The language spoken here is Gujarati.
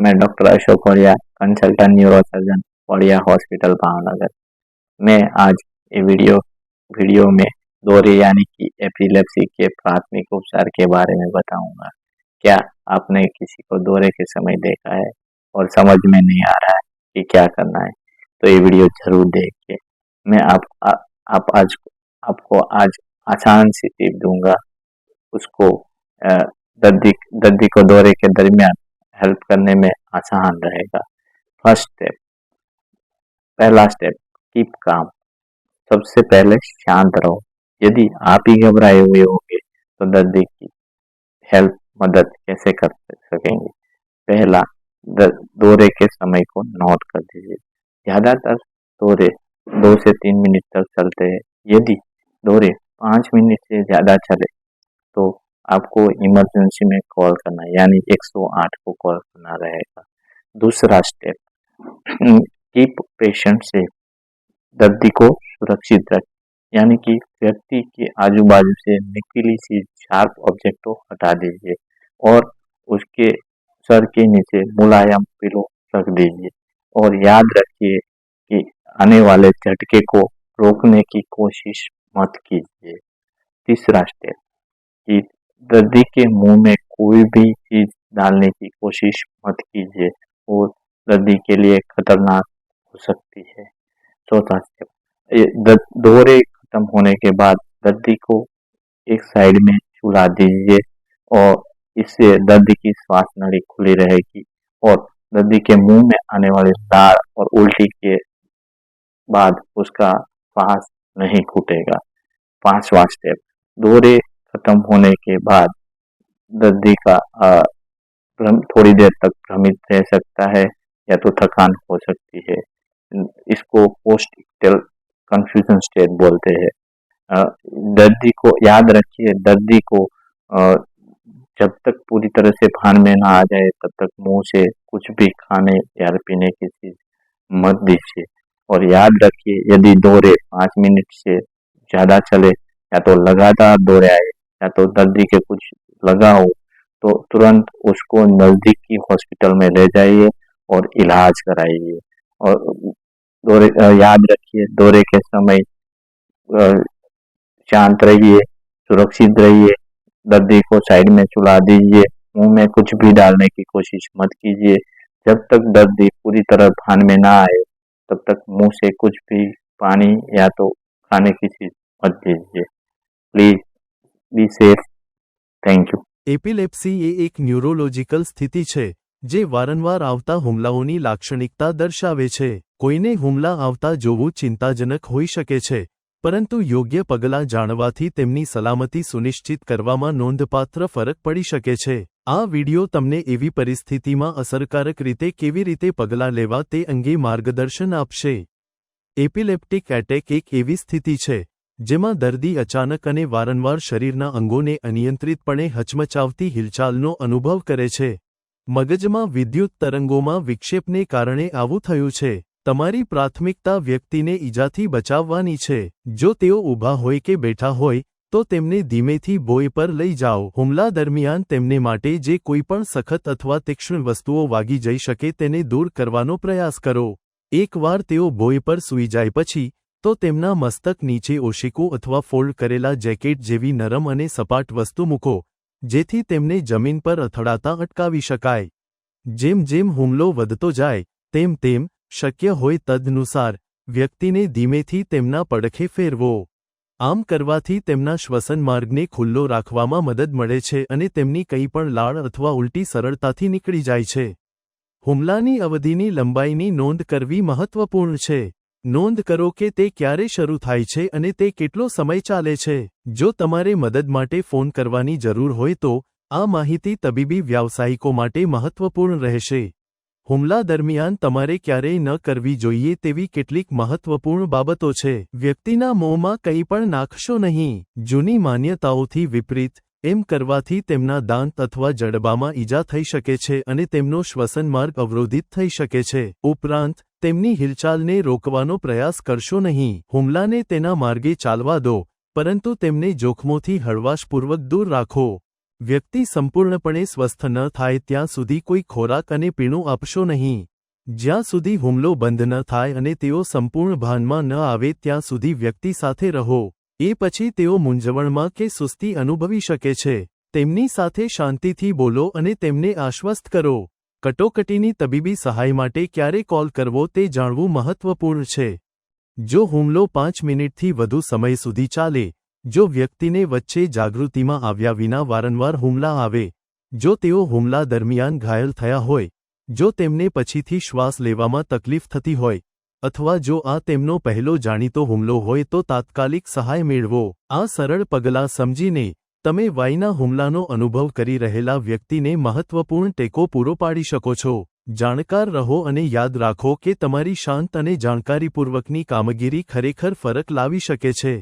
मैं doctor Ashok Vadiya, consultant neurosurgeon, Vadiya hospital Bhavnagar. मैं आज ये वीडियो में दोहरे यानी कि एपिलेप्सी के प्राथमिक उपचार के बारे में बताऊंगा। क्या आपने किसी को दौरे के समय देखा है और समझ में नहीं आ रहा है कि क्या करना है, तो ये वीडियो जरूर देखिए। मैं आपको आज आसान सी टिप दूंगा, उसको दर्दी को दौरे के दरमियान हेल्प करने में आसान रहेगा। पहला स्टेप, कीप काम। सबसे पहले शांत रहो। यदि आप ही घबराए हुए होंगे तो दर्दी की मदद कैसे कर सकेंगे। पहला, दौरे के समय को नोट कर दीजिए। ज्यादातर दौरे 2 से 3 मिनट तक चलते हैं। यदि दौरे 5 मिनट से ज्यादा चले तो आपको इमरजेंसी में कॉल करना यानी 108 को कॉल करना रहेगा। दूसरा स्टेप, कीप पेशेंट सेफ। दर्दी को सुरक्षित रखें, यानी कि व्यक्ति के आजू बाजू से नुकीली सी शार्प ऑब्जेक्ट को हटा दीजिए और उसके सर के नीचे मुलायम पिलो रख दीजिए। और याद रखिए कि आने वाले झटके को रोकने की कोशिश मत कीजिए। तीसरा स्टेप, कि दर्दी के मुंह में कोई भी चीज डालने की कोशिश मत कीजिए, वो दर्दी के लिए खतरनाक हो सकती है। चौथा स्टेप, दौरे खत्म होने के बाद दर्दी को एक साइड में सुला दीजिए और इससे दर्दी की श्वास नली खुली रहेगी और दर्दी के मुंह में आने वाली लार और उल्टी के बाद उसका श्वास नहीं घुटेगा। पांचवा स्टेप, दौरे खत्म होने के बाद दर्दी का थोड़ी देर तक भ्रमित रह सकता है या तो थकान हो सकती है। इसको पोस्ट इक्टल कंफ्यूजन स्टेट बोलते हैं। दर्दी को याद रखिए, दर्दी को जब तक पूरी तरह से भान में ना आ जाए तब तक मुंह से कुछ भी खाने या पीने की चीज मत दीजिए। और याद रखिए, यदि दौरे 5 मिनट से ज्यादा चले या तो लगातार दौरे आए या तो दर्दी के कुछ लगा हो तो तुरंत उसको नजदीक की हॉस्पिटल में ले जाइए और इलाज कराइए। और याद रखिए, दौरे के समय शांत रहिए, सुरक्षित रहिए, दर्दी को साइड में सुला दीजिए, मुंह में कुछ भी डालने की कोशिश मत कीजिए। जब तक दर्दी पूरी तरह भान में ना आए तब तक मुंह से कुछ भी पानी या तो खाने की चीज मत दीजिए। Please be safe. Thank you. Epilepsy એ એક ન્યુરોલોજિકલ સ્થિતિ છે જે વારંવાર આવતા હુમલાઓની લાક્ષણિકતા દર્શાવે છે। કોઈને હુમલા આવતા જોવું ચિંતાજનક હોઈ શકે છે, પરંતુ યોગ્ય પગલાં જાણવાથી તેમની સલામતી સુનિશ્ચિત કરવામાં નોંધપાત્ર ફરક પડી શકે છે। આ વિડિયો તમને એવી પરિસ્થિતિમાં અસરકારક રીતે કેવી રીતે પગલાં લેવા તે અંગે માર્ગદર્શન આપશે। એપિલેપ્ટિક એટેક એક એવી સ્થિતિ છે જેમાં દર્દી અચાનક અને વારંવાર શરીરના અંગોને અનિયંત્રિતપણે હચમચાવતી હિલચાલનો અનુભવ કરે છે। મગજમાં વિદ્યુત તરંગોમાં વિક્ષેપને કારણે આવું થયું છે। તમારી પ્રાથમિકતા વ્યક્તિને ઈજાથી બચાવવાની છે। જો તેઓ ઊભા હોય કે બેઠા હોય તો તેમને ધીમેથી બોય પર લઈ જાઓ। હુમલા દરમિયાન તેમને માટે જે કોઈપણ સખત અથવા તીક્ષ્ણ વસ્તુઓ વાગી જઈ શકે તેને દૂર કરવાનો પ્રયાસ કરો। એકવાર તેઓ બોય પર સૂઈ જાય પછી તો તેમના મસ્તક નીચે ઓશિકું અથવા ફોલ્ડ કરેલા જેકેટ જેવી નરમ અને સપાટ વસ્તુ મૂકો, જેથી તેમને જમીન પર અથડાતા અટકાવી શકાય। જેમ જેમ હુમલો વધતો જાય તેમ તેમ શક્ય હોય તદનુસાર વ્યક્તિને ધીમેથી તેમના પડખે ફેરવો। આમ કરવાથી તેમના શ્વસન માર્ગને ખુલ્લો રાખવામાં મદદ મળે છે અને તેમની કંઈપણ લાળ અથવા ઉલટી સરળતાથી નીકળી જાય છે। હુમલાની અવધિની લંબાઈની નોંધ કરવી મહત્વપૂર્ણ છે। નોંધ કરો કે તે ક્યારે શરૂ થાય છે અને તે કેટલો સમય ચાલે છે। જો તમારે મદદ માટે ફોન કરવાની જરૂર હોય તો આ માહિતી તબીબી વ્યાવસાયિકો માટે મહત્વપૂર્ણ રહેશે। હુમલા દરમિયાન તમારે ક્યારેય ન કરવી જોઈએ તેવી કેટલીક મહત્વપૂર્ણ બાબતો છે। વ્યક્તિના મોંમાં કંઈ પણ નાખશો નહીં। જૂની માન્યતાઓથી વિપરીત એમ કરવાથી તેમના દાંત અથવા જડબામાં ઈજા થઈ શકે છે અને તેમનો શ્વસન માર્ગ અવરોધિત થઈ શકે છે। ઉપરાંત તેમની હિલચાલને રોકવાનો પ્રયાસ કરશો નહીં। હુમલાને તેના માર્ગે ચાલવા દો, પરંતુ તેમને જોખમોથી હળવાશપૂર્વક દૂર રાખો। વ્યક્તિ સંપૂર્ણપણે સ્વસ્થ ન થાય ત્યાં સુધી કોઈ ખોરાક અને પીણું આપશો નહીં. જ્યાં સુધી હુમલો બંધ ન થાય અને તેઓ સંપૂર્ણ ભાનમાં ન આવે ત્યાં સુધી વ્યક્તિ સાથે રહો. એ પછી તેઓ મૂંઝવણમાં કે સુસ્તી અનુભવી શકે છે. તેમની સાથે શાંતિથી બોલો અને તેમને આશ્વસ્ત કરો. કટોકટીની તબીબી સહાય માટે ક્યારે કોલ કરવો તે જાણવું મહત્વપૂર્ણ છે. જો હુમલો 5 મિનિટથી વધુ સમય સુધી ચાલે, જો વ્યક્તિને વચ્ચે જાગૃતિમાં આવ્યા વિના વારંવાર હુમલા આવે, જો તેઓ હુમલા દરમિયાન ઘાયલ થયા હોય, જો તેમને પછીથી શ્વાસ લેવામાં તકલીફ થતી હોય, અથવા જો આ તેમનો પહેલો જાણીતો હુમલો હોય તો તાત્કાલિક સહાય મેળવો. આ સરળ પગલાં સમજીને તમે વાયના હુમલાનો અનુભવ કરી રહેલા વ્યક્તિને મહત્વપૂર્ણ ટેકો પૂરો પાડી શકો છો. જાણકાર રહો અને યાદ રાખો કે તમારી શાંત અને જાણકારીપૂર્વકની કામગીરી ખરેખર ફરક લાવી શકે છે.